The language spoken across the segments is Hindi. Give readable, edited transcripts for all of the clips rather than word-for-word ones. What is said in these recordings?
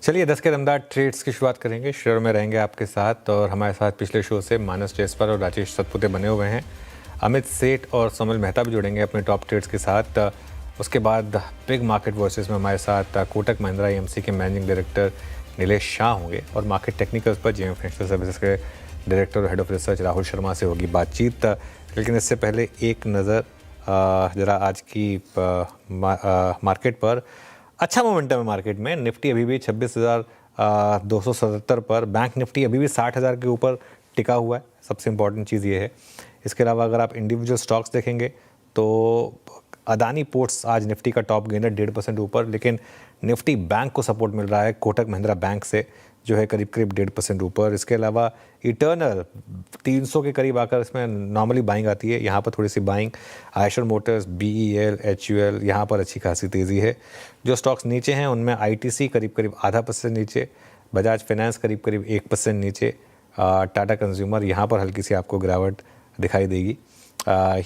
चलिए 10 के दमदार ट्रेड्स की शुरुआत करेंगे। शेयर में रहेंगे आपके साथ और हमारे साथ पिछले शो से मानस जयसवाल और राजेश सतपुते बने हुए हैं। अमित सेठ और सोमल मेहता भी जुड़ेंगे अपने टॉप ट्रेड्स के साथ। उसके बाद बिग मार्केट वर्सेस में हमारे साथ कोटक महिंद्रा एएमसी के मैनेजिंग डायरेक्टर नीलेश शाह होंगे और मार्केट टेक्निकल्स पर जेएम फाइनेंशियल सर्विसेज के डायरेक्टर और head of research Rahul Sharma से होगी बातचीत। लेकिन इससे पहले एक नज़र ज़रा आज की मार्केट पर। अच्छा मोमेंटम है मार्केट में। निफ्टी अभी भी 26,277 पर, बैंक निफ्टी अभी भी 60,000 के ऊपर टिका हुआ है। सबसे इम्पॉर्टेंट चीज़ ये है। इसके अलावा अगर आप इंडिविजुअल स्टॉक्स देखेंगे तो अदानी पोर्ट्स आज निफ्टी का टॉप गेनर 1.5% ऊपर, लेकिन निफ्टी बैंक को सपोर्ट मिल रहा है कोटक महिंद्रा बैंक से, जो है करीब 1.5% ऊपर। इसके अलावा इटर्नल 300 के करीब आकर इसमें नॉर्मली बाइंग आती है, यहाँ पर थोड़ी सी buying. Eicher Motors, BEL, HUL यहाँ पर अच्छी खासी तेज़ी है। जो स्टॉक्स नीचे हैं उनमें ITC करीब 0.5% नीचे, बजाज फाइनेंस करीब 1% नीचे, टाटा कंज्यूमर यहाँ पर हल्की सी आपको गिरावट दिखाई देगी।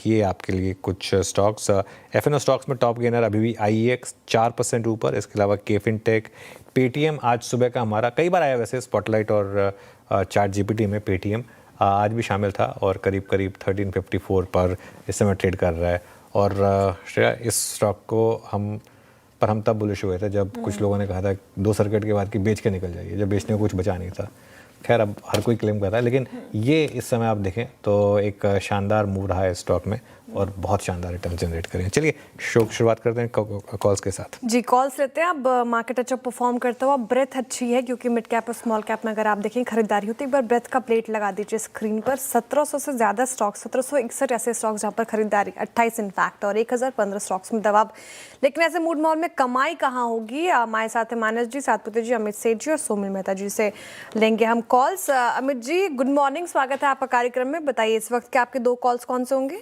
ये आपके लिए कुछ स्टॉक्स। FNO स्टॉक्स में टॉप गेनर अभी भी IEX 4% ऊपर। इसके अलावा केफिन टेक, पेटीएम आज सुबह का हमारा कई बार आया वैसे स्पॉटलाइट और चार्ट GPT में पेटीएम आज भी शामिल था और करीब 1354 पर इस समय ट्रेड कर रहा है। और श्रेया, इस स्टॉक को हम तब बुलिश हुए थे जब कुछ लोगों ने कहा था 2 सर्किट के बाद कि बेच के निकल जाइए, जब बेचने को कुछ बचा नहीं था। खैर अब हर कोई क्लेम कर रहा है, लेकिन ये इस समय आप देखें तो एक शानदार मूव रहा है स्टॉक में और बहुत शानदार रिटर्न जनरेट करें। चलिए शुरुआत करते हैं कॉल्स के साथ। जी, कॉल्स लेते हैं। अब मार्केट अच्छा परफॉर्म करता हुआ, ब्रेथ अच्छी है क्योंकि मिड कैप और स्मॉल कैप में अगर आप देखें खरीदारी होती है। एक बार ब्रेथ का प्लेट लगा दीजिए स्क्रीन पर। 1700 से ज़्यादा स्टॉक, 1761 ऐसे स्टॉक्स जहाँ पर खरीदारी, 28 इनफैक्ट, और 1015 स्टॉक्स में दबाव। लेकिन ऐसे मूड मॉल में कमाई कहाँ होगी? हमारे साथ है मानस जी, सातपुते जी, अमित सेठ जी और सोमल मेहता जी से लेंगे हम calls. Amit ji, good morning, स्वागत है आपका कार्यक्रम में। बताइए इस वक्त के आपके 2 कॉल्स कौन से होंगे?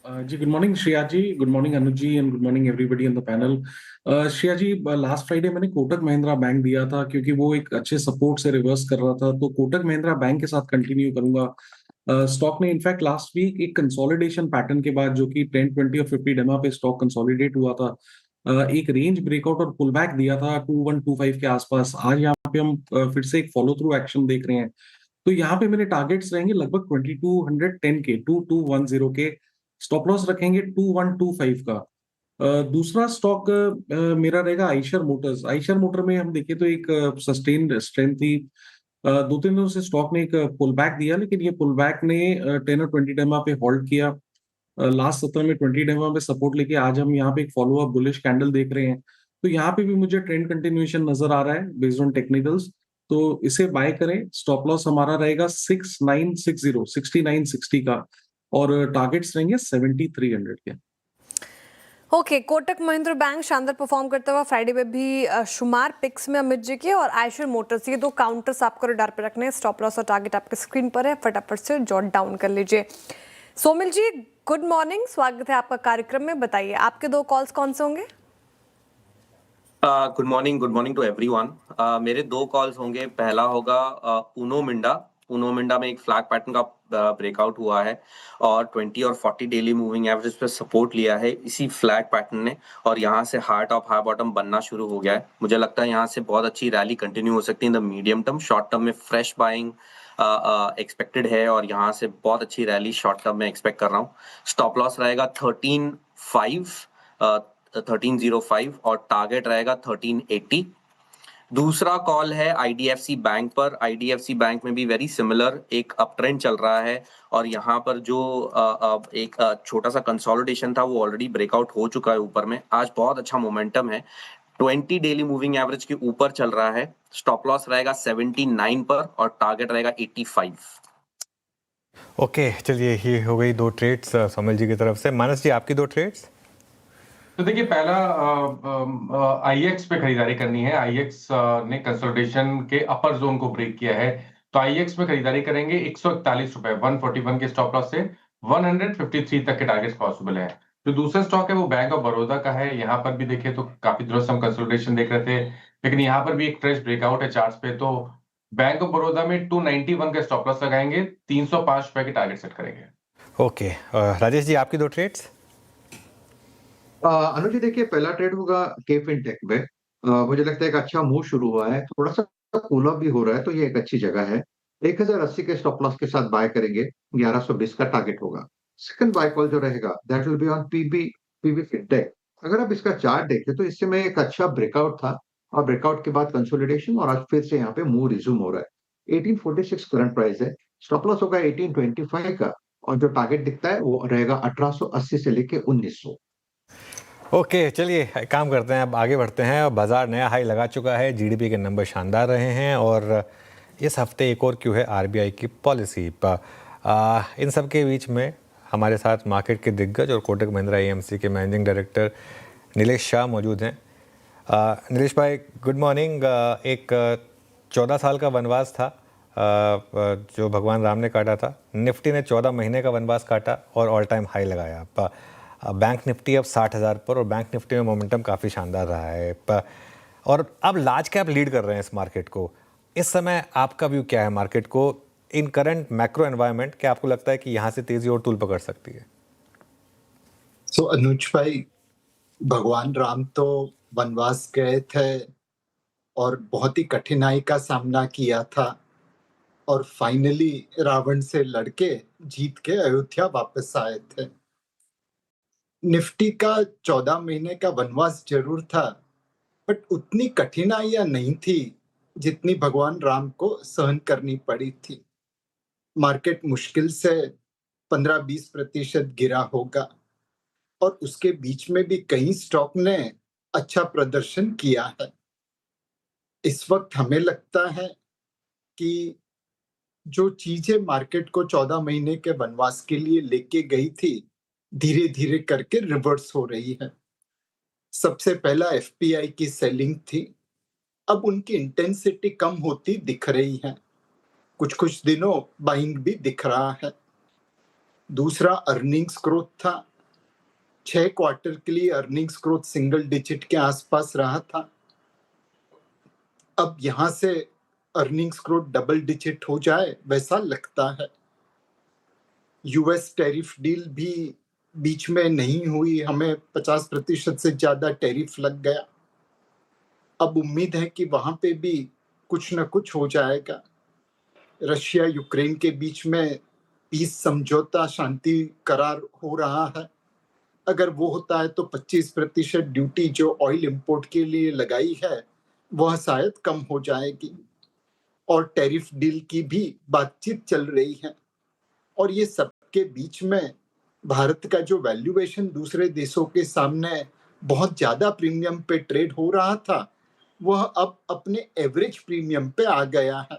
जी, good morning Shreya ji, good morning Anuj ji and good morning everybody on the panel. Shreya ji, last Friday मैंने कोटक महिंद्रा बैंक दिया था क्योंकि वो एक अच्छे सपोर्ट से रिवर्स कर रहा था, तो कोटक महिंद्रा बैंक के साथ कंटिन्यू करूंगा। स्टॉक ने इनफैक्ट लास्ट वीक एक कंसोलिडेशन पैटर्न के बाद, जो कि 10, 20 और 50 डेमा पे स्टॉक कंसोलिडेट हुआ था, एक रेंज ब्रेकआउट और पुल बैक दिया था 2125 के आसपास। आज यहाँ पे हम फिर से एक फॉलो थ्रू एक्शन देख रहे हैं, तो यहाँ पे मेरे टारगेट्स रहेंगे लगभग 2210 के, 2210 के। स्टॉप लॉस रखेंगे 2125 का। दूसरा स्टॉक मेरा रहेगा आइशर मोटर्स। आइशर मोटर में हम देखें तो एक सस्टेन्ड स्ट्रेंथ थी। 2-3 दिनों से स्टॉक ने एक पुल बैक दिया, लेकिन ये पुल बैक ने 10 और 20 डेमा पे होल्ड किया। लास्ट सत्र में 20 डेमा पे सपोर्ट लेके आज हम यहाँ पे एक फॉलो अप बुलिश कैंडल देख रहे हैं, तो यहाँ पे भी मुझे ट्रेंड कंटिन्यूएशन नजर आ रहा है बेस्ड ऑन टेक्निकल्स, तो इसे बाय करें। स्टॉप लॉस हमारा रहेगा 6960 का और टारगेट्स रहेंगे 7300 के। ओके, कोटक महिंद्रा बैंक शानदार परफॉर्म करता हुआ फ्राइडे में भी शुमार पिक्स में अमित जी के, और आयशर मोटर्स, ये 2 काउंटर्स आपको रडार पर रखने हैं। स्टॉप लॉस और टारगेट आपके स्क्रीन पर है, फटाफट से जॉट डाउन कर लीजिए। सोमिल जी, गुड मॉर्निंग, स्वागत है आपका कार्यक्रम में। बताइए आपके 2 कॉल्स कौन से होंगे? Good morning to everyone. मेरे 2 कॉल्स होंगे। पहला होगा उनो मिंडा में एक फ्लैग पैटर्न का ब्रेकआउट हुआ है और 20 और 40 डेली मूविंग एवरेज पे सपोर्ट लिया है इसी फ्लैग पैटर्न ने, और यहाँ से हाई टॉप हाई बॉटम बनना शुरू हो गया है। मुझे लगता है यहाँ से बहुत अच्छी रैली कंटिन्यू हो सकती है in the medium term. Short term में फ्रेश बाइंग एक्सपेक्टेड है और यहाँ से बहुत अच्छी रैली शॉर्ट टर्म में एक्सपेक्ट कर रहा हूँ। स्टॉप लॉस रहेगा 1305 और टारगेट रहेगा 1380। दूसरा कॉल है IDFC बैंक पर। IDFC बैंक में भी वेरी सिमिलर एक अप ट्रेंड चल रहा है और यहाँ पर जो एक छोटा सा कंसोलिडेशन था वो ऑलरेडी ब्रेकआउट हो चुका है ऊपर में। आज बहुत अच्छा मोमेंटम है, 20 डेली मूविंग एवरेज के ऊपर चल रहा है। स्टॉप लॉस रहेगा 79 पर और टारगेट रहेगा 85। ओके, चलिए ये हो गई 2 ट्रेड्स सोमल जी की तरफ से। मानस जी, आपकी 2 ट्रेड्स। तो देखिए, पहला IEX पे खरीदारी करनी है। IEX ने कंसोलिडेशन के अपर जोन को ब्रेक किया है, तो IEX में खरीदारी करेंगे 141 रुपए, 141 के स्टॉप लॉस से 153 तक के टारगेट्स पॉसिबल है। जो दूसरा स्टॉक है वो बैंक ऑफ बड़ौदा का है। यहाँ पर भी देखें तो काफी दिनों से हम कंसोलिडेशन देख रहे थे, लेकिन यहाँ पर भी एक फ्रेश ब्रेकआउट है चार्ट्स पे, तो बैंक ऑफ बड़ौदा में 291 का स्टॉप लॉस लगाएंगे, 305 रुपए के टारगेट सेट करेंगे। ओके, राजेश जी, आपकी 2 ट्रेड्स। अनुज जी, देखिए पहला ट्रेड होगा केफिन टेक पे। मुझे लगता है एक अच्छा मूव शुरू हुआ है, थोड़ा सा कूल ऑफ भी हो रहा है, तो ये एक अच्छी जगह है। 1080 के स्टॉप लॉस के साथ बाय करेंगे, 1120 का टारगेट होगा। सेकंड बाय कॉल जो रहेगा that will be on PB Fintech. अगर आप इसका चार्ट देखें तो इससे में एक अच्छा ब्रेकआउट था, और ब्रेकआउट के बाद कंसोलिडेशन, और आज फिर से यहाँ पे मूव रिज्यूम हो रहा है। 1846 करंट प्राइस है, स्टॉप लॉस होगा 1825 का, और जो टारगेट दिखता है वो रहेगा 1880 से लेके 1900। ओके, चलिए एक काम करते हैं, अब आगे बढ़ते हैं। बाजार नया हाई लगा चुका है, जीडीपी के नंबर शानदार रहे हैं, और इस हफ्ते एक और क्यों है आरबीआई की पॉलिसी। इन सब के बीच में हमारे साथ मार्केट के दिग्गज और कोटक महिंद्रा एएमसी के मैनेजिंग डायरेक्टर नीलेश शाह मौजूद हैं। नीलेश भाई, गुड मॉर्निंग। एक 14 साल का वनवास था जो भगवान राम ने काटा था। निफ्टी ने 14 महीने का वनवास काटा और ऑल टाइम हाई लगाया। बैंक निफ्टी अब 60,000 पर, और बैंक निफ्टी में मोमेंटम काफ़ी शानदार रहा है। और अब लार्ज कैप लीड कर रहे हैं इस मार्केट को। इस समय आपका व्यू क्या है मार्केट को इन करंट मैक्रो एनवायरनमेंट? क्या आपको लगता है कि यहाँ से तेजी और तूल पकड़ सकती है? तो अनुज भाई, भगवान राम तो वनवास गए थे और बहुत ही कठिनाई का सामना किया था, और फाइनली रावण से लड़के जीत के अयोध्या वापस आए थे। निफ्टी का 14 महीने का वनवास जरूर था, बट उतनी कठिनाइयां नहीं थी जितनी भगवान राम को सहन करनी पड़ी थी। मार्केट मुश्किल से 15-20% गिरा होगा, और उसके बीच में भी कई स्टॉक ने अच्छा प्रदर्शन किया है। इस वक्त हमें लगता है कि जो चीजें मार्केट को 14 महीने के वनवास के लिए लेके गई थी, धीरे धीरे करके रिवर्स हो रही है। सबसे पहला एफपीआई की सेलिंग थी, अब उनकी इंटेंसिटी कम होती दिख रही है। कुछ कुछ दिनों बाइंग भी दिख रहा है। दूसरा अर्निंग्स ग्रोथ था। 6 क्वार्टर के लिए अर्निंग्स ग्रोथ सिंगल डिजिट के आसपास रहा था। अब यहां से अर्निंग्स ग्रोथ डबल डिजिट हो जाए वैसा लगता है। यूएस टैरिफ डील भी बीच में नहीं हुई, हमें 50% से ज्यादा टैरिफ लग गया। अब उम्मीद है कि वहां पे भी कुछ न कुछ हो जाएगा। रशिया यूक्रेन के बीच में पीस समझौता, शांति करार हो रहा है। अगर वो होता है तो 25% ड्यूटी जो ऑयल इंपोर्ट के लिए लगाई है वह शायद कम हो जाएगी, और टैरिफ डील की भी बातचीत चल रही है। और ये सबके बीच में भारत का जो वैल्यूएशन दूसरे देशों के सामने बहुत ज्यादा प्रीमियम पे ट्रेड हो रहा था, वह अब अपने एवरेज प्रीमियम पे आ गया है।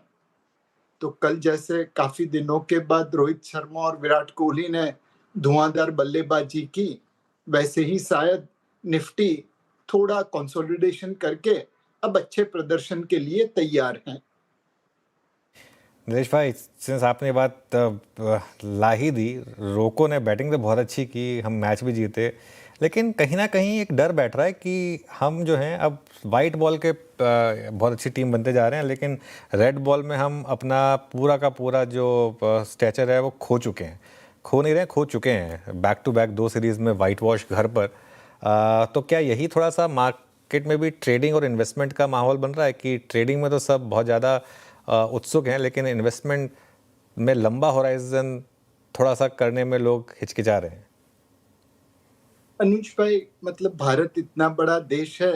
तो कल जैसे काफी दिनों के बाद रोहित शर्मा और विराट कोहली ने धुआंधार बल्लेबाजी की, वैसे ही शायद निफ्टी थोड़ा कंसोलिडेशन करके अब अच्छे प्रदर्शन के लिए तैयार है। नीलेश भाई, सिंस आपने बात ला ही दी, रोको ने बैटिंग तो बहुत अच्छी की, हम मैच भी जीते, लेकिन कहीं ना कहीं एक डर बैठ रहा है कि हम जो हैं अब वाइट बॉल के बहुत अच्छी टीम बनते जा रहे हैं, लेकिन रेड बॉल में हम अपना पूरा का पूरा जो स्टैचर है वो खो चुके हैं। खो नहीं रहे, खो चुके हैं। बैक टू बैक 2 सीरीज़ में वाइट वॉश घर पर। तो क्या यही थोड़ा सा मार्केट में भी ट्रेडिंग और इन्वेस्टमेंट का माहौल बन रहा है कि ट्रेडिंग में तो सब बहुत ज़्यादा उत्सुक हैं, लेकिन इन्वेस्टमेंट में लंबा होराइजन थोड़ा सा करने में लोग हिचकिचा रहे हैं? अनुज भाई, मतलब भारत इतना बड़ा देश है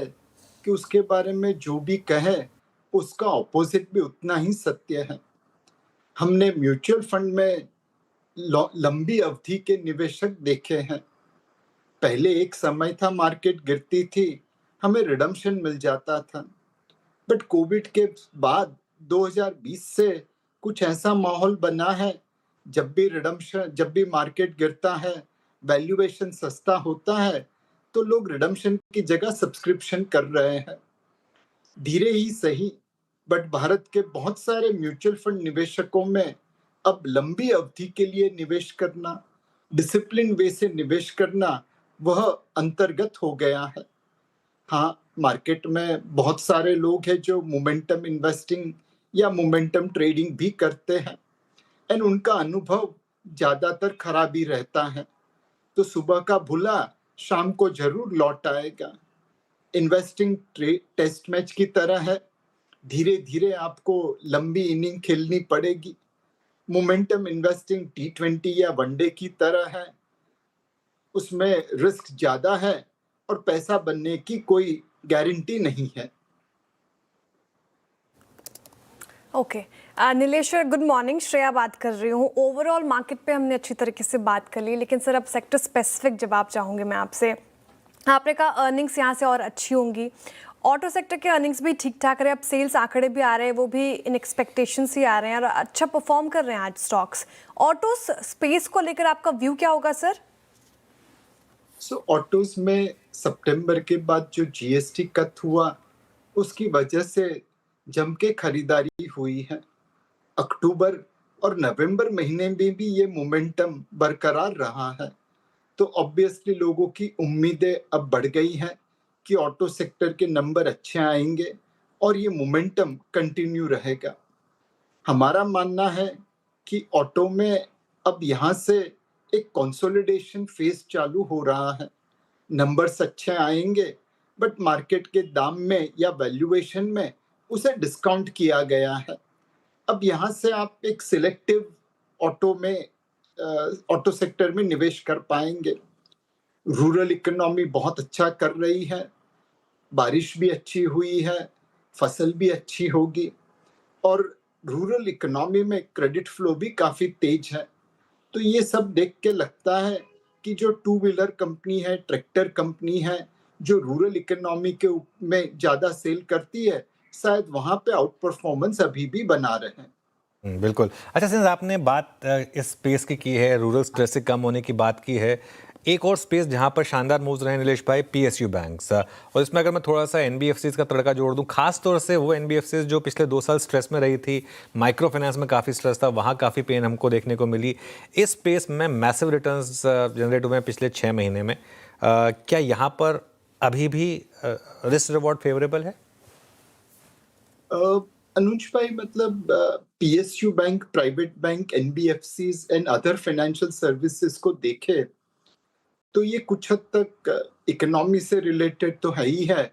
कि उसके बारे में जो भी कहे उसका ऑपोजिट भी उतना ही सत्य है। हमने म्यूचुअल फंड में लंबी अवधि के निवेशक देखे हैं। पहले एक समय था मार्केट गिरती थी, हमें रिडम्पशन मिल जाता था, बट कोविड के बाद 2020 से कुछ ऐसा माहौल बना है, जब भी मार्केट गिरता है, वैल्यूएशन सस्ता होता है, तो लोग रिडम्पशन की जगह सब्सक्रिप्शन कर रहे हैं। धीरे ही सही, बट भारत के बहुत सारे म्यूचुअल फंड निवेशकों में अब लंबी अवधि के लिए निवेश करना, डिसिप्लिन वे से निवेश करना, वह अंतर्गत हो गया है। हाँ, मार्केट में बहुत सारे लोग हैं जो मोमेंटम इन्वेस्टिंग या मोमेंटम ट्रेडिंग भी करते हैं, एंड उनका अनुभव ज्यादातर खराब ही रहता है। तो सुबह का भूला शाम को जरूर लौट आएगा। इन्वेस्टिंग टेस्ट मैच की तरह है, धीरे धीरे आपको लंबी इनिंग खेलनी पड़ेगी। मोमेंटम इन्वेस्टिंग T20 या वनडे की तरह है, उसमें रिस्क ज्यादा है और पैसा बनने की कोई गारंटी नहीं है। Okay Nilesh sir, good morning. Shreya बात कर रही हूँ। ओवरऑल मार्केट पे हमने अच्छी तरीके से बात कर ली, लेकिन सर अब सेक्टर स्पेसिफिक जवाब चाहूँगी मैं आपसे। आपने कहा अर्निंग्स यहाँ से और अच्छी होंगी, ऑटो सेक्टर के अर्निंग्स भी ठीक ठाक रहे, अब सेल्स आंकड़े भी आ रहे हैं, वो भी इन एक्सपेक्टेशंस ही आ रहे हैं और अच्छा परफॉर्म कर रहे हैं आज स्टॉक्स। ऑटो स्पेस को लेकर आपका व्यू क्या होगा सर? ऑटोज में सितंबर के बाद जो जीएसटी कट हुआ उसकी वजह से जम के खरीदारी हुई है। अक्टूबर और नवंबर महीने में भी ये मोमेंटम बरकरार रहा है, तो ऑब्वियसली लोगों की उम्मीदें अब बढ़ गई हैं कि ऑटो सेक्टर के नंबर अच्छे आएंगे और ये मोमेंटम कंटिन्यू रहेगा। हमारा मानना है कि ऑटो में अब यहाँ से एक कंसोलिडेशन फेज चालू हो रहा है। नंबर्स अच्छे आएंगे बट मार्केट के दाम में या वैल्यूएशन में उसे डिस्काउंट किया गया है। अब यहाँ से आप एक सिलेक्टिव ऑटो सेक्टर में निवेश कर पाएंगे। रूरल इकोनॉमी बहुत अच्छा कर रही है, बारिश भी अच्छी हुई है, फसल भी अच्छी होगी और रूरल इकोनॉमी में क्रेडिट फ्लो भी काफी तेज है। तो ये सब देख के लगता है कि जो टू व्हीलर कंपनी है, ट्रैक्टर कंपनी है, जो रूरल इकोनॉमी के में ज्यादा सेल करती है, शायद वहां पे आउट परफॉर्मेंस अभी भी बना रहे हैं। बिल्कुल। अच्छा सिंस आपने बात इस स्पेस की है, रूरल स्ट्रेस से कम होने की बात की है, एक और स्पेस जहां पर शानदार मूव्स रहे नीलेश भाई, पीएसयू बैंक्स। और इसमें अगर मैं थोड़ा सा एनबीएफसीज का तड़का जोड़ दूं, खास तौर से वो एनबीएफसीज जो पिछले 2 साल स्ट्रेस में रही थी, माइक्रो फाइनेंस में काफ़ी स्ट्रेस था, वहाँ काफ़ी पेन हमको देखने को मिली। इस स्पेस में मैसिव रिटर्न्स जनरेट हुए हैं पिछले 6 महीने में। क्या यहाँ पर अभी भी रिस्क रिवॉर्ड फेवरेबल है? अनुज भाई, मतलब PSU bank, private bank, NBFCs and other financial services को देखे तो ये कुछ हद तक इकोनॉमी से रिलेटेड तो है ही है,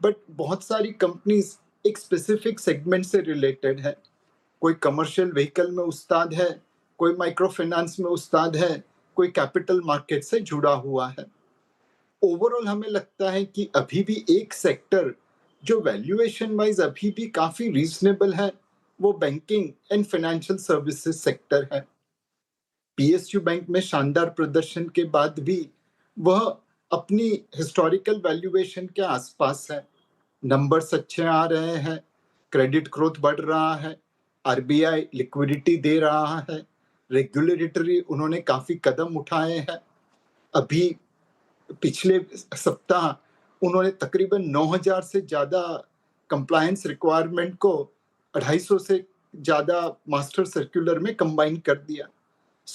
बट बहुत सारी कंपनीज एक स्पेसिफिक सेगमेंट से रिलेटेड है। कोई कमर्शियल व्हीकल में उस्ताद है, कोई माइक्रो फाइनेंस में उस्ताद है, कोई कैपिटल मार्केट से जुड़ा हुआ है। ओवरऑल हमें लगता है कि अभी भी एक सेक्टर जो वैल्यूएशन वाइज अभी भी काफी रीजनेबल है, वो banking and financial services sector है। पीएसयू बैंक में शानदार प्रदर्शन के बाद भी वह अपनी हिस्टोरिकल वैल्यूएशन के आसपास है। नंबर्स अच्छे आ रहे हैं, क्रेडिट ग्रोथ बढ़ रहा है, आरबीआई लिक्विडिटी दे रहा है, रेगुलेटरी उन्होंने काफी कदम उठाए हैं। अभी पिछले सप्ताह उन्होंने तकरीबन 9000 से ज्यादा कंप्लायंस रिक्वायरमेंट को 250 से ज्यादा मास्टर सर्कुलर में कंबाइन कर दिया।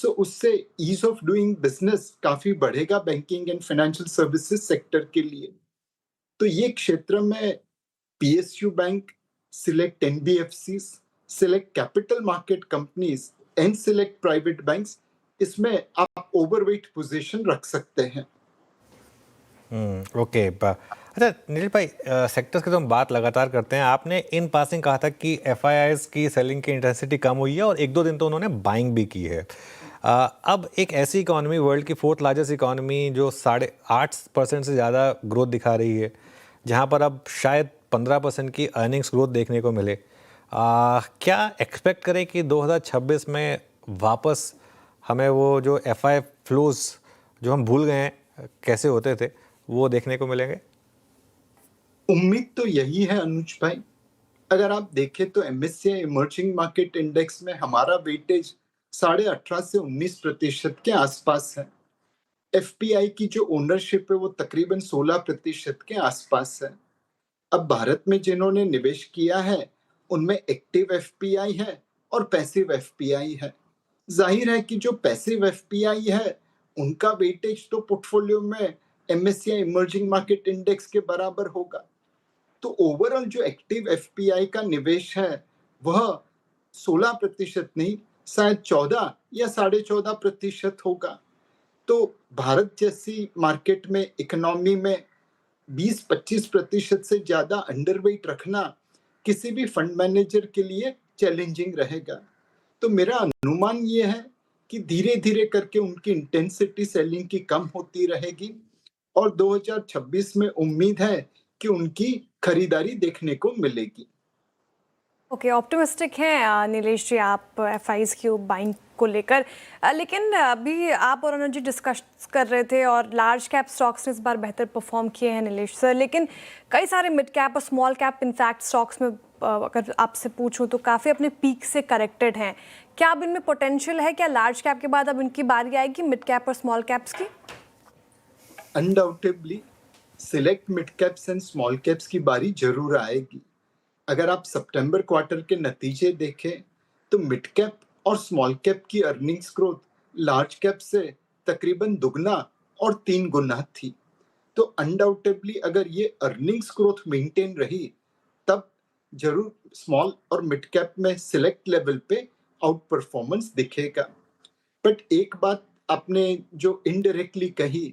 उससे ईज ऑफ डूइंग बिजनेस काफी बढ़ेगा banking and financial services sector के लिए। तो ये क्षेत्र में PSU bank, select NBFCs, select capital market companies and select private banks, इसमें आप ओवरवेट पोजीशन रख सकते हैं। ओके। अच्छा नील भाई, सेक्टर्स की तो हम बात लगातार करते हैं। आपने इन पासिंग कहा था कि एफआईआईज की सेलिंग की इंटेंसिटी कम हुई है और 1-2 दिन तो उन्होंने बाइंग भी की है। अब एक ऐसी इकॉनमी, वर्ल्ड की 4th लार्जेस्ट इकॉनमी जो 8.5% से ज़्यादा ग्रोथ दिखा रही है, जहां पर अब शायद 15% की अर्निंग्स ग्रोथ देखने को मिले, क्या एक्सपेक्ट करें कि 2026 में वापस हमें वो जो एफआई फ्लोज जो हम भूल गए हैं कैसे होते थे, वो देखने को मिलेंगे? उम्मीद तो यही है अनुज भाई। अगर आप देखें तो एमएससीआई इमर्जिंग मार्केट इंडेक्स में हमारा वेटेज 18.5 से 19% के आसपास है। एफपीआई की जो ओनरशिप है वो तकरीबन 16% के आसपास है। अब भारत में जिन्होंने निवेश किया है उनमें एक्टिव एफपीआई है और पैसिव एफपीआई है। जाहिर है कि जो पैसिव एफपीआई है उनका वेटेज तो पोर्टफोलियो में एमएससीआई इमर्जिंग मार्केट इंडेक्स के बराबर होगा। तो ओवरऑल जो एक्टिव एफपीआई का निवेश है वह 16% नहीं, शायद 14 या 14.5% होगा। तो भारत जैसी मार्केट में, इकोनॉमी में 20-25% से ज्यादा अंडरवेट रखना किसी भी फंड मैनेजर के लिए चैलेंजिंग रहेगा। तो मेरा अनुमान ये है कि धीरे धीरे करके उनकी इंटेंसिटी सेलिंग की कम होती रहेगी और 2026 में उम्मीद है कि उनकी खरीदारी देखने को मिलेगी। ओके, ऑप्टिमिस्टिक हैं नीलेश जी आप एफआईज की बाइंग को लेकर। लेकिन अभी आप और अनुज जी डिस्कस कर रहे थे और लार्ज कैप स्टॉक्स ने इस बार बेहतर परफॉर्म किए हैं नीलेश सर, लेकिन कई सारे मिड कैप और स्मॉल कैप इनफैक्ट स्टॉक्स में अगर आपसे पूछूं तो काफ़ी अपने पीक से करेक्टेड हैं। क्या अब इनमें पोटेंशियल है? क्या लार्ज कैप के बाद अब इनकी बारी आएगी मिड कैप और स्मॉल कैप्स की? Undoubtedly select mid caps and small caps की बारी जरूर आएगी। अगर आप सितंबर क्वार्टर के नतीजे देखें तो मिड कैप और स्मॉल कैप की अर्निंग्स ग्रोथ लार्ज कैप से तकरीबन दुगना और 3 गुना थी। तो अनडाउटेबली अगर ये अर्निंग्स ग्रोथ मेंटेन रही तब जरूर स्मॉल और मिड कैप में सिलेक्ट लेवल पे आउट परफॉर्मेंस दिखेगा। बट एक बात आपने जो इनडायरेक्टली कही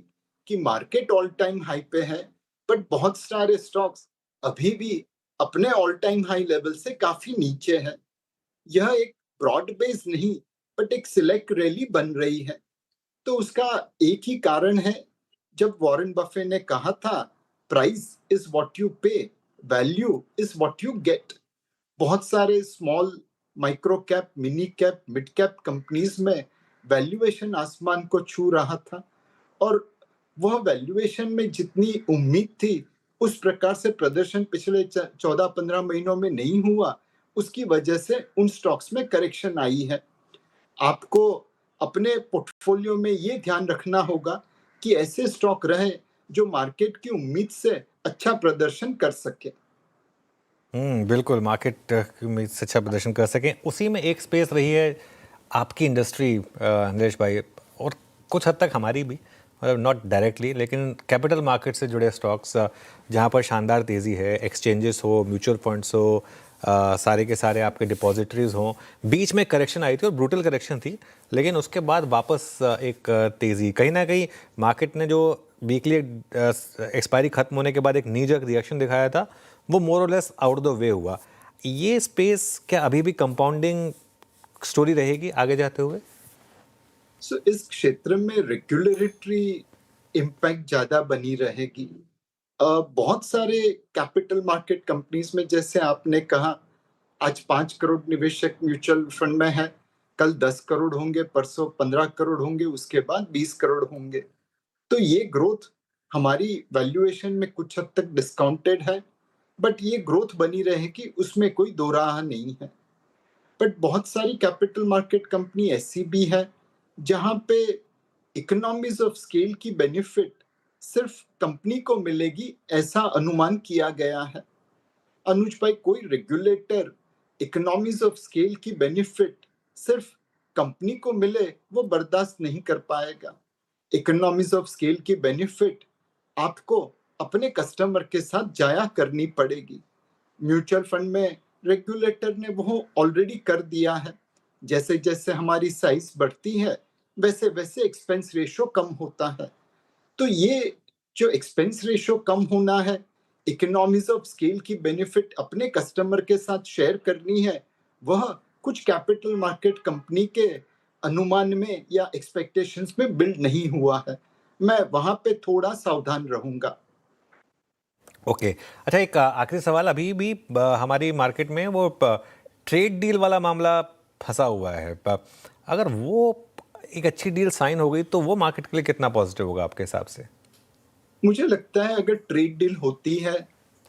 कि मार्केट ऑल टाइम हाई पे है, बट बहुत सारे स्टॉक्स अभी भी अपने ऑल टाइम हाई लेवल से काफी नीचे है। यह एक ब्रॉड बेस नहीं बट एक सिलेक्ट रैली बन रही है। तो उसका एक ही कारण है, जब वॉरेन बफे ने कहा था प्राइस इज व्हाट यू पे, value is what you get. बहुत सारे small micro cap, mini cap, mid cap companies में वैल्यूएशन आसमान को छू रहा था और वह वैल्यूएशन में जितनी उम्मीद थी उस प्रकार से प्रदर्शन पिछले 14-15 महीनों में नहीं हुआ। उसकी वजह से उन स्टॉक्स में करेक्शन आई है। आपको अपने पोर्टफोलियो में ये ध्यान रखना होगा कि ऐसे स्टॉक रहे जो मार्केट की उम्मीद से अच्छा प्रदर्शन कर सके। बिल्कुल, मार्केट में से अच्छा प्रदर्शन कर सकें। उसी में एक स्पेस रही है आपकी इंडस्ट्री नीलेश भाई, और कुछ हद तक हमारी भी, मतलब नॉट डायरेक्टली, लेकिन कैपिटल मार्केट से जुड़े स्टॉक्स जहाँ पर शानदार तेज़ी है, एक्सचेंजेस हो, म्यूचुअल फंड्स हो, सारे के सारे आपके डिपॉजिटरीज हों। बीच में करेक्शन आई थी और ब्रूटल करेक्शन थी, लेकिन उसके बाद वापस एक तेज़ी, कहीं ना कहीं मार्केट ने जो वीकली एक्सपायरी खत्म होने के बाद एक नी जर्क रिएक्शन दिखाया था वो मोर और लेस आउट द वे हुआ। ये स्पेस क्या अभी भी कंपाउंडिंग स्टोरी रहेगी आगे जाते हुए? इस क्षेत्र में रेगुलेटरी इम्पैक्ट ज्यादा बनी रहेगी। बहुत सारे कैपिटल मार्केट कंपनीज में, जैसे आपने कहा, आज 5 करोड़ निवेशक म्यूचुअल फंड में है, कल 10 करोड़ होंगे, परसों 15 करोड़ होंगे, उसके बाद 20 करोड़ होंगे। तो ये ग्रोथ हमारी वैल्यूएशन में कुछ हद तक डिस्काउंटेड है, बट ये ग्रोथ बनी रहेगी, उसमें कोई दो राह नहीं है। बट बहुत सारी कैपिटल मार्केट कंपनी ऐसी भी है जहां पे इकोनॉमीज ऑफ स्केल की बेनिफिट सिर्फ कंपनी को मिलेगी, ऐसा अनुमान किया गया है। अनुज भाई, कोई रेगुलेटर इकोनॉमीज ऑफ स्केल की बेनिफिट सिर्फ कंपनी को मिले वो बर्दाश्त नहीं कर पाएगा। इकोनॉमीज ऑफ स्केल की बेनिफिट आपको अपने कस्टमर के साथ जाया करनी पड़ेगी। म्यूचुअल फंड में रेगुलेटर ने वो ऑलरेडी कर दिया है। जैसे जैसे हमारी साइज बढ़ती है वैसे वैसे एक्सपेंस रेशियो कम होता है। तो ये जो एक्सपेंस रेशियो कम होना है, इकोनॉमीज ऑफ स्केल की बेनिफिट अपने कस्टमर के साथ शेयर करनी है, वह कुछ कैपिटल मार्केट कंपनी के अनुमान में या एक्सपेक्टेशंस में बिल्ड नहीं हुआ है। मैं वहां पे थोड़ा सावधान रहूंगा। ओके, अच्छा, एक आखिरी सवाल। अभी भी हमारी मार्केट में वो ट्रेड डील वाला मामला फंसा हुआ है। अगर वो एक अच्छी डील साइन हो गई तो वो मार्केट के लिए कितना पॉजिटिव होगा आपके हिसाब से? मुझे लगता है अगर ट्रेड डील होती है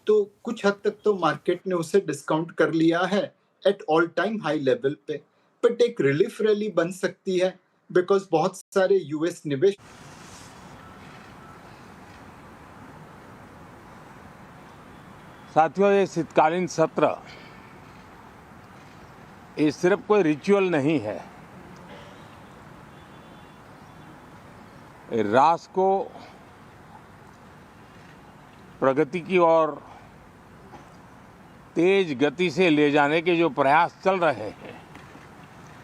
तो कुछ हद तक तो मार्केट ने उसे डिस्काउंट कर लिया है at all time high level पे, बट एक रिलीफ रैली बन सकती है बिकॉज बहुत सारे यूएस निवेश। साथियों, ये शीतकालीन सत्र ये सिर्फ कोई रिचुअल नहीं है। राष्ट्र को प्रगति की ओर तेज गति से ले जाने के जो प्रयास चल रहे हैं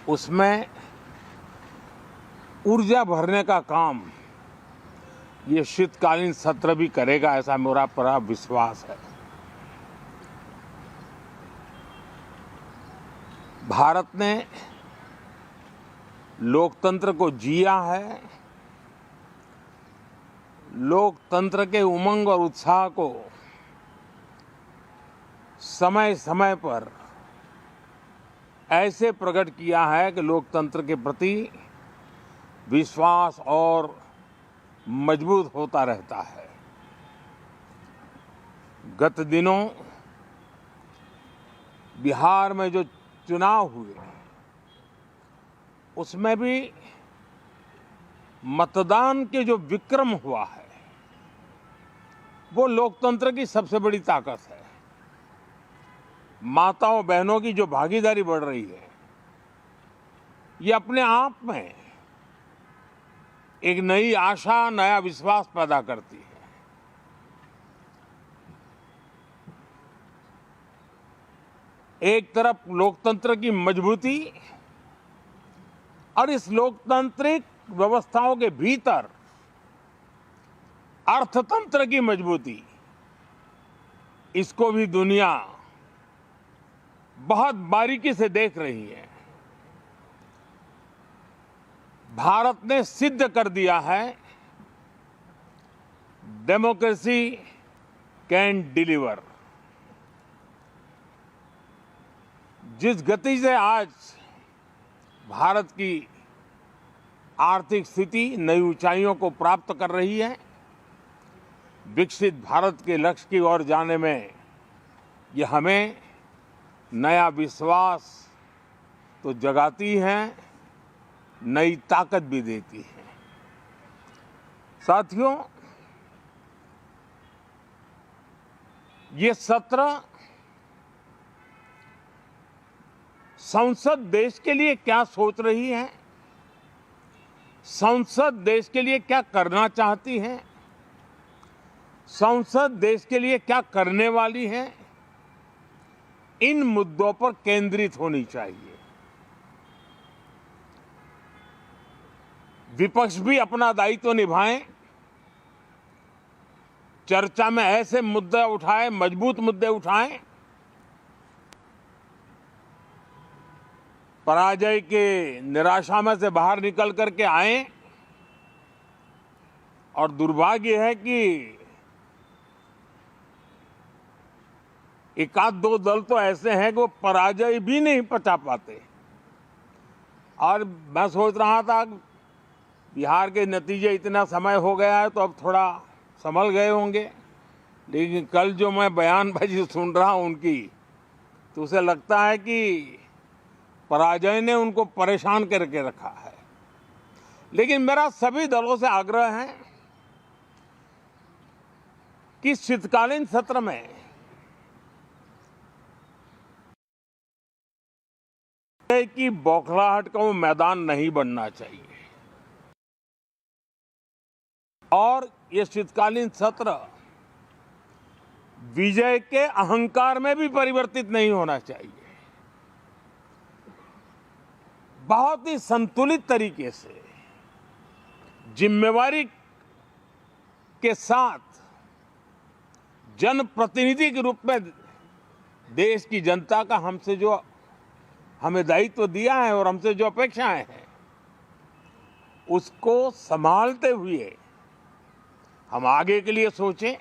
उसमें ऊर्जा भरने का काम ये शीतकालीन सत्र भी करेगा, ऐसा मेरा पूरा विश्वास है। भारत ने लोकतंत्र को जिया है, लोकतंत्र के उमंग और उत्साह को समय समय पर ऐसे प्रकट किया है कि लोकतंत्र के प्रति विश्वास और मजबूत होता रहता है। गत दिनों बिहार में जो चुनाव हुए उसमें भी मतदान के जो विक्रम हुआ है वो लोकतंत्र की सबसे बड़ी ताकत है। माताओं बहनों की जो भागीदारी बढ़ रही है ये अपने आप में एक नई आशा, नया विश्वास पैदा करती है। एक तरफ लोकतंत्र की मजबूती और इस लोकतांत्रिक व्यवस्थाओं के भीतर अर्थतंत्र की मजबूती, इसको भी दुनिया बहुत बारीकी से देख रही है। भारत ने सिद्ध कर दिया है डेमोक्रेसी कैन डिलीवर। जिस गति से आज भारत की आर्थिक स्थिति नई ऊंचाइयों को प्राप्त कर रही है, विकसित भारत के लक्ष्य की ओर जाने में ये हमें नया विश्वास तो जगाती है, नई ताकत भी देती है। साथियों, ये सत्र संसद देश के लिए क्या सोच रही है, संसद देश के लिए क्या करना चाहती है, संसद देश के लिए क्या करने वाली है, इन मुद्दों पर केंद्रित होनी चाहिए। विपक्ष भी अपना दायित्व निभाएं, चर्चा में ऐसे मुद्दे उठाएं, मजबूत मुद्दे उठाएं, पराजय के निराशा में से बाहर निकल करके आए। और दुर्भाग्य है कि एक आध दो दल तो ऐसे हैं कि वो पराजय भी नहीं पचा पाते। और मैं सोच रहा था बिहार के नतीजे इतना समय हो गया है तो अब थोड़ा संभल गए होंगे, लेकिन कल जो मैं बयानबाजी सुन रहा हूं उनकी, तो उसे लगता है कि पराजय ने उनको परेशान करके रखा है। लेकिन मेरा सभी दलों से आग्रह है कि शीतकालीन सत्र में की बौखलाहट का वो मैदान नहीं बनना चाहिए और ये शीतकालीन सत्र विजय के अहंकार में भी परिवर्तित नहीं होना चाहिए। बहुत ही संतुलित तरीके से जिम्मेवारी के साथ जनप्रतिनिधि के रूप में देश की जनता का हमसे जो हमें दायित्व दिया है और हमसे जो अपेक्षाएं हैं उसको संभालते हुए हम आगे के लिए सोचें,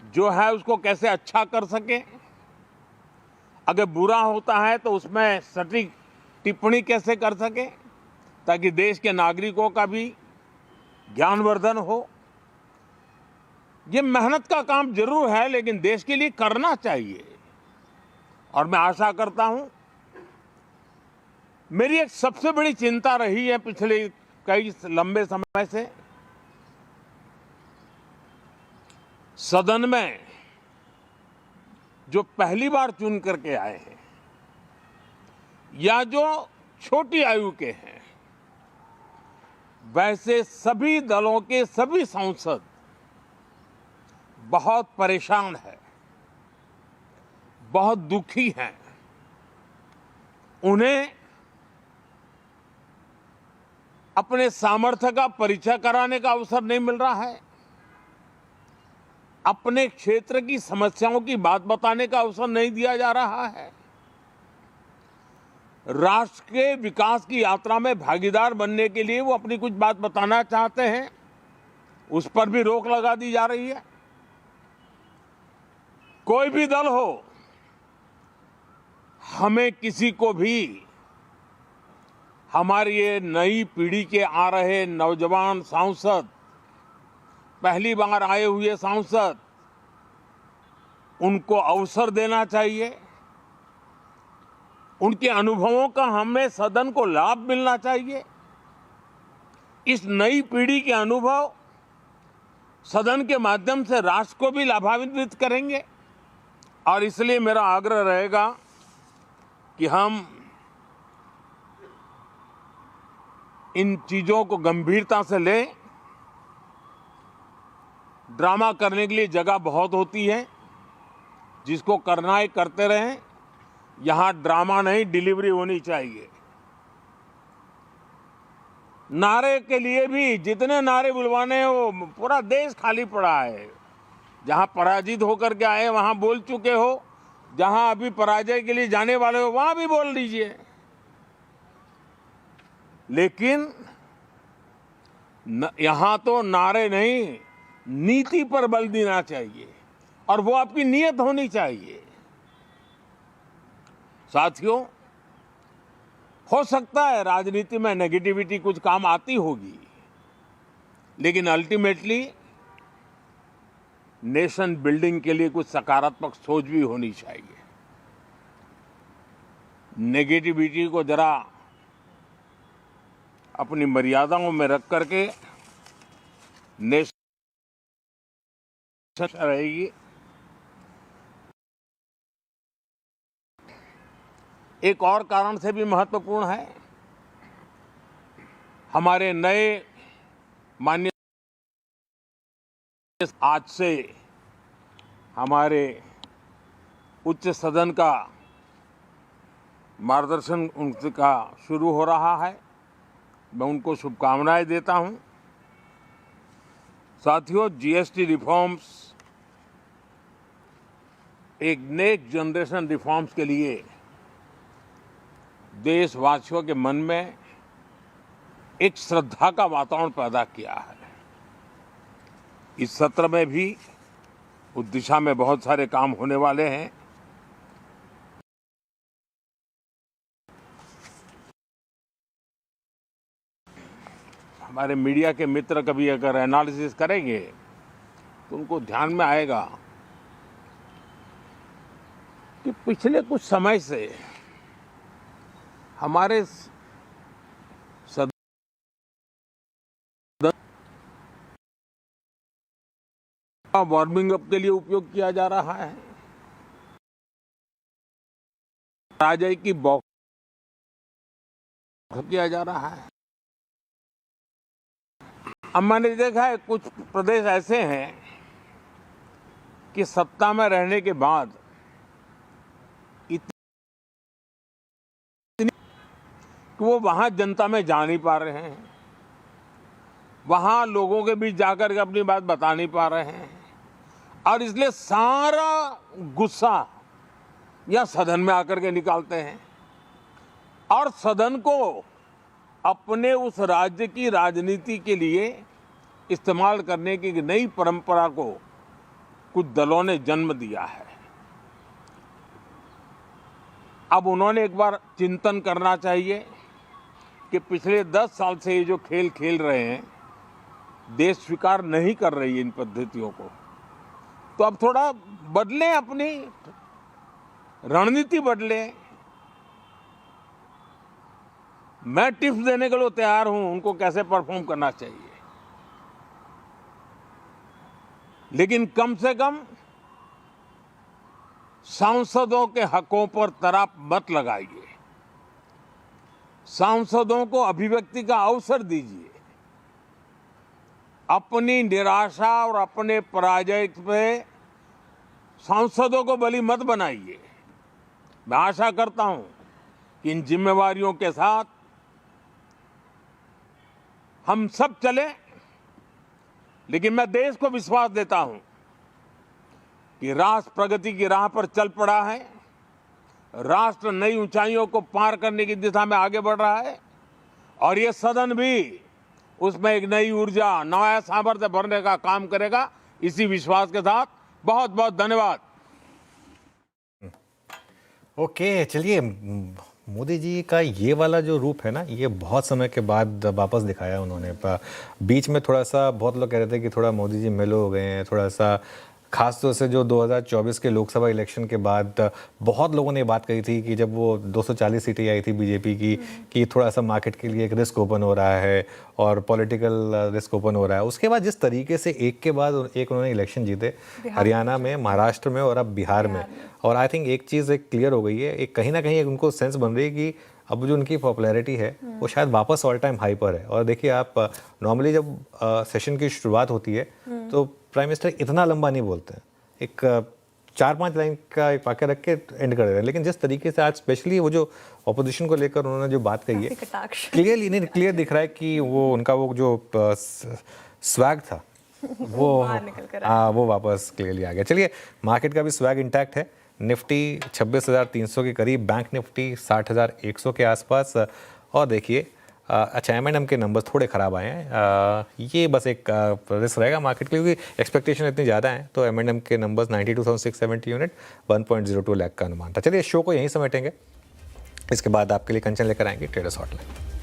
जो है उसको कैसे अच्छा कर सकें। अगर बुरा होता है तो उसमें सटीक टिप्पणी कैसे कर सके ताकि देश के नागरिकों का भी ज्ञानवर्धन हो। ये मेहनत का काम जरूर है लेकिन देश के लिए करना चाहिए। और मैं आशा करता हूं, मेरी एक सबसे बड़ी चिंता रही है पिछले कई लंबे समय से, सदन में जो पहली बार चुन करके आए हैं या जो छोटी आयु के हैं, वैसे सभी दलों के सभी सांसद बहुत परेशान हैं, बहुत दुखी हैं। उन्हें अपने सामर्थ्य का परिचय कराने का अवसर नहीं मिल रहा है, अपने क्षेत्र की समस्याओं की बात बताने का अवसर नहीं दिया जा रहा है, राष्ट्र के विकास की यात्रा में भागीदार बनने के लिए वो अपनी कुछ बात बताना चाहते हैं, उस पर भी रोक लगा दी जा रही है। कोई भी दल हो, हमें किसी को भी हमारी ये नई पीढ़ी के आ रहे नौजवान सांसद, पहली बार आए हुए सांसद, उनको अवसर देना चाहिए। उनके अनुभवों का हमें सदन को लाभ मिलना चाहिए। इस नई पीढ़ी के अनुभव सदन के माध्यम से राष्ट्र को भी लाभान्वित करेंगे और इसलिए मेरा आग्रह रहेगा कि हम इन चीजों को गंभीरता से लें। ड्रामा करने के लिए जगह बहुत होती है, जिसको करना है करते रहें। यहां ड्रामा नहीं, डिलीवरी होनी चाहिए। नारे के लिए भी जितने नारे बुलवाने हैं, वो पूरा देश खाली पड़ा है। जहां पराजित होकर के आए वहां बोल चुके हो, जहां अभी पराजय के लिए जाने वाले हो वहां भी बोल दीजिए, लेकिन यहां तो नारे नहीं, नीति पर बल देना चाहिए और वो आपकी नीयत होनी चाहिए। साथियों, हो सकता है राजनीति में नेगेटिविटी कुछ काम आती होगी, लेकिन अल्टीमेटली नेशन बिल्डिंग के लिए कुछ सकारात्मक सोच भी होनी चाहिए। नेगेटिविटी को जरा अपनी मर्यादाओं में रख करके नेशन रहेगी। एक और कारण से भी महत्वपूर्ण है, हमारे नए माननीय आज से हमारे उच्च सदन का मार्गदर्शन उनका शुरू हो रहा है। मैं उनको शुभकामनाएं देता हूं। साथियों, जीएसटी रिफॉर्म्स एक नेक्स्ट जनरेशन रिफॉर्म्स के लिए देशवासियों के मन में एक श्रद्धा का वातावरण पैदा किया है। इस सत्र में भी उस दिशा में बहुत सारे काम होने वाले हैं। हमारे मीडिया के मित्र कभी अगर एनालिसिस करेंगे तो उनको ध्यान में आएगा कि पिछले कुछ समय से हमारे सदन वार्मिंग अप के लिए उपयोग किया जा रहा है। पराजय की बौख किया जा रहा है। अब मैंने देखा है कुछ प्रदेश ऐसे हैं कि सत्ता में रहने के बाद कि वो वहां जनता में जा नहीं पा रहे हैं, वहां लोगों के बीच जाकर के अपनी बात बता नहीं पा रहे हैं और इसलिए सारा गुस्सा या सदन में आकर के निकालते हैं और सदन को अपने उस राज्य की राजनीति के लिए इस्तेमाल करने की नई परंपरा को कुछ दलों ने जन्म दिया है। अब उन्होंने एक बार चिंतन करना चाहिए कि पिछले 10 साल से ये जो खेल खेल रहे हैं, देश स्वीकार नहीं कर रही है इन पद्धतियों को, तो अब थोड़ा बदलें, अपनी रणनीति बदलें। मैं टिप्स देने के लिए तैयार हूं उनको कैसे परफॉर्म करना चाहिए, लेकिन कम से कम सांसदों के हकों पर तराप मत लगाइए। सांसदों को अभिव्यक्ति का अवसर दीजिए। अपनी निराशा और अपने पराजय पे सांसदों को बलि मत बनाइए। मैं आशा करता हूं कि इन जिम्मेवारियों के साथ हम सब चले, लेकिन मैं देश को विश्वास देता हूं कि राष्ट्र प्रगति की राह पर चल पड़ा है, राष्ट्र नई ऊंचाइयों को पार करने की दिशा में आगे बढ़ रहा है और ये सदन भी उसमें एक नई ऊर्जा, नया सामर्थ्य भरने का काम करेगा। इसी विश्वास के साथ बहुत बहुत धन्यवाद। ओके, चलिए मोदी जी का ये वाला जो रूप है ना, ये बहुत समय के बाद वापस दिखाया उन्होंने। बीच में थोड़ा सा बहुत लोग कह रहे थे कि थोड़ा मोदी जी मेलो हो गए हैं, थोड़ा सा खास तौर से जो 2024 के लोकसभा इलेक्शन के बाद बहुत लोगों ने बात कही थी कि जब वो 240 सीटें आई थी बीजेपी की, कि थोड़ा सा मार्केट के लिए एक रिस्क ओपन हो रहा है और पॉलिटिकल रिस्क ओपन हो रहा है। उसके बाद जिस तरीके से एक के बाद एक उन्होंने इलेक्शन जीते, हरियाणा में, महाराष्ट्र में और अब बिहार में, और आई थिंक एक चीज़ एक क्लियर हो गई है, एक कहीं ना कहीं एक उनको सेंस बन रही है कि अब जो उनकी पॉपुलैरिटी है वो शायद वापस ऑल टाइम हाई पर है। और देखिए आप नॉर्मली जब सेशन की शुरुआत होती है तो प्राइम मिनिस्टर इतना लंबा नहीं बोलते हैं, एक 4-5 लाइन का एक वाक्य रख के एंड कर रहे हैं। लेकिन जिस तरीके से आज स्पेशली वो जो ऑपोजिशन को लेकर उन्होंने जो बात कही है, क्लियर दिख रहा है कि वो उनका वो जो स्वैग था वो वापस क्लियरली आ गया। चलिए, मार्केट का भी स्वैग इंटैक्ट है। निफ्टी 26,300 के करीब, बैंक निफ्टी 60,100 के आसपास। और देखिए अच्छा, M&M के नंबर्स थोड़े ख़राब आए हैं। ये बस एक रिस्क रहेगा मार्केट के लिए क्योंकि एक्सपेक्टेशन इतनी ज़्यादा है। तो M&M के नंबर्स 92,670 यूनिट, 1.02 लाख का अनुमान था। चलिए, शो को यहीं समेटेंगे। इसके बाद आपके लिए कंचन लेकर आएंगे ट्रेडर्स हॉटलाइन।